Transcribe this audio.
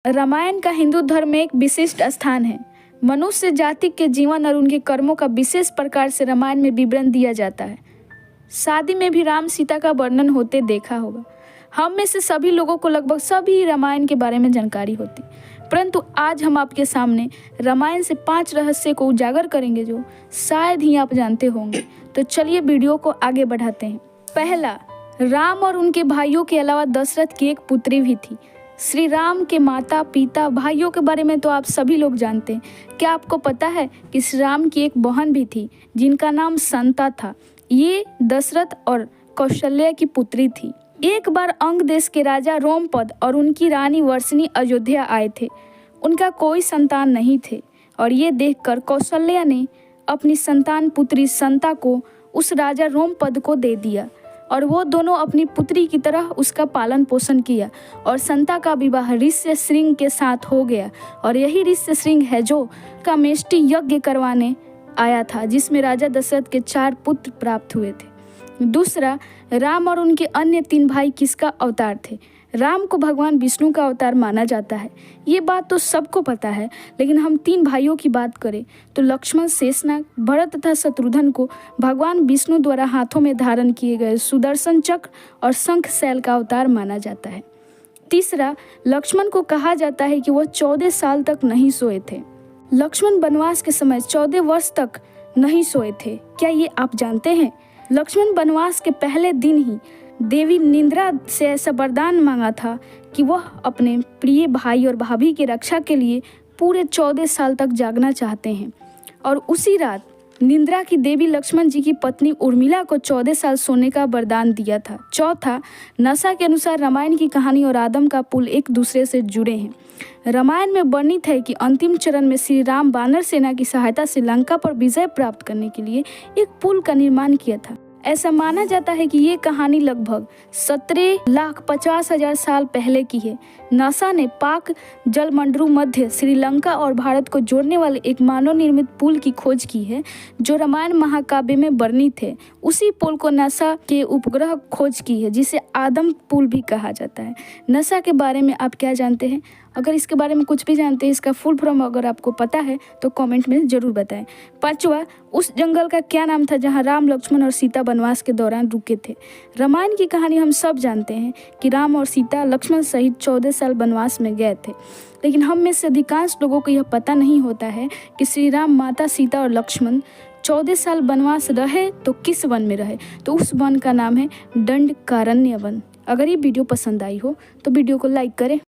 रामायण का हिंदू धर्म में एक विशिष्ट स्थान है। मनुष्य जाति के जीवन और उनके कर्मों का विशेष प्रकार से रामायण में विवरण दिया जाता है। शादी में भी राम सीता का वर्णन होते देखा होगा। हम में से सभी लोगों को लगभग सभी रामायण के बारे में जानकारी होती, परंतु आज हम आपके सामने रामायण से 5 रहस्य को उजागर करेंगे जो शायद ही आप जानते होंगे। तो चलिए वीडियो को आगे बढ़ाते हैं। पहला, राम और उनके भाइयों के अलावा दशरथ की एक पुत्री भी थी। श्री राम के माता पिता भाइयों के बारे में तो आप सभी लोग जानते हैं। क्या आपको पता है कि श्री राम की एक बहन भी थी जिनका नाम संता था। ये दशरथ और कौशल्या की पुत्री थी। एक बार अंग देश के राजा रोमपद और उनकी रानी वर्षिणी अयोध्या आए थे। उनका कोई संतान नहीं थे और ये देखकर कौशल्या ने अपनी संतान पुत्री संता को उस राजा रोमपद को दे दिया और वो दोनों अपनी पुत्री की तरह उसका पालन पोषण किया और संता का विवाह ऋष्यशृंग के साथ हो गया। और यही ऋष्यशृंग है जो कामेष्टि यज्ञ करवाने आया था जिसमें राजा दशरथ के 4 पुत्र प्राप्त हुए थे। दूसरा, राम और उनके अन्य 3 भाई किसका अवतार थे। राम को भगवान विष्णु का अवतार माना जाता है। ये बात तो सबको पता है, लेकिन हम 3 भाइयों की बात करें तो लक्ष्मण, शेषनाग, भरत तथा शत्रुघ्न को भगवान विष्णु द्वारा हाथों में धारण किए गए सुदर्शन चक्र और शंख शैल का अवतार माना जाता है। तीसरा, लक्ष्मण को कहा जाता है कि वह 14 साल तक नहीं सोए थे। लक्ष्मण वनवास के समय 14 वर्ष तक नहीं सोए थे। क्या ये आप जानते हैं? लक्ष्मण वनवास के पहले दिन ही देवी निंद्रा से ऐसा वरदान मांगा था कि वह अपने प्रिय भाई और भाभी की रक्षा के लिए पूरे 14 साल तक जागना चाहते हैं। और उसी रात निंद्रा की देवी लक्ष्मण जी की पत्नी उर्मिला को 14 साल सोने का वरदान दिया था। चौथा, नसा के अनुसार रामायण की कहानी और आदम का पुल एक दूसरे से जुड़े हैं। रामायण में वर्णित है कि अंतिम चरण में श्री राम वानर सेना की सहायता से लंका पर विजय प्राप्त करने के लिए एक पुल का निर्माण किया था। ऐसा माना जाता है कि ये कहानी लगभग 17,50,000 साल पहले की है। नासा ने पाक जलमंडरू मध्य श्रीलंका और भारत को जोड़ने वाले एक मानव निर्मित पुल की खोज की है जो रामायण महाकाव्य में वर्णित है। उसी पुल को नासा के उपग्रह खोज की है जिसे आदम पुल भी कहा जाता है। नासा के बारे में आप क्या जानते हैं? अगर इसके बारे में कुछ भी जानते हैं, इसका फुल फॉर्म अगर आपको पता है तो कमेंट में ज़रूर बताएं। 5वां, उस जंगल का क्या नाम था जहां राम, लक्ष्मण और सीता वनवास के दौरान रुके थे। रामायण की कहानी हम सब जानते हैं कि राम और सीता लक्ष्मण सहित 14 साल वनवास में गए थे, लेकिन हम में से अधिकांश लोगों को यह पता नहीं होता है कि श्री राम, माता सीता और लक्ष्मण 14 साल वनवास रहे तो किस वन में रहे। तो उस वन का नाम है दंडकारण्य वन। अगर ये वीडियो पसंद आई हो तो वीडियो को लाइक करें।